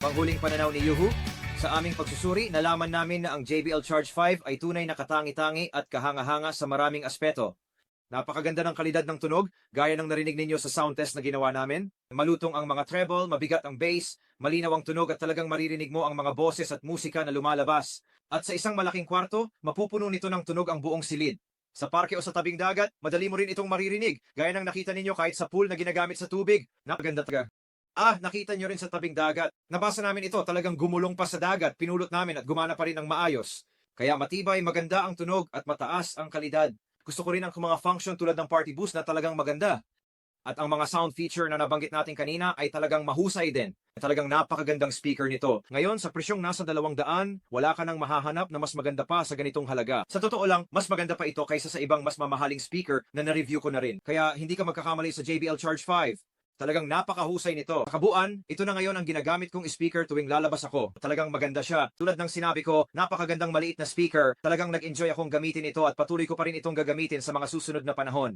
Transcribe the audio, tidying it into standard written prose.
Panghuling pananaw ni Yuhu, sa aming pagsusuri, nalaman namin na ang JBL Charge 5 ay tunay na katangi-tangi at kahanga-hanga sa maraming aspeto. Napakaganda ng kalidad ng tunog, gaya ng narinig ninyo sa sound test na ginawa namin. Malutong ang mga treble, mabigat ang bass, malinaw ang tunog at talagang maririnig mo ang mga boses at musika na lumalabas. At sa isang malaking kwarto, mapupuno nito ng tunog ang buong silid. Sa parke o sa tabing dagat, madali mo rin itong maririnig, gaya ng nakita ninyo kahit sa pool na ginagamit sa tubig. Napaganda talaga. Nakita nyo rin sa tabing dagat. Nabasa namin ito, talagang gumulong pa sa dagat, pinulot namin at gumana pa rin ng maayos. Kaya matibay, maganda ang tunog at mataas ang kalidad. Gusto ko rin ang mga function tulad ng party boost na talagang maganda. At ang mga sound feature na nabanggit natin kanina ay talagang mahusay din. Talagang napakagandang speaker nito. Ngayon, sa presyong nasa 200, wala ka nang mahahanap na mas maganda pa sa ganitong halaga. Sa totoo lang, mas maganda pa ito kaysa sa ibang mas mamahaling speaker na na-review ko na rin. Kaya hindi ka magkakamali sa JBL Charge 5. Talagang napakahusay nito. Kabuuan, ito na ngayon ang ginagamit kong speaker tuwing lalabas ako. Talagang maganda siya. Tulad ng sinabi ko, napakagandang maliit na speaker. Talagang nag-enjoy akong gamitin ito at patuloy ko pa rin itong gagamitin sa mga susunod na panahon.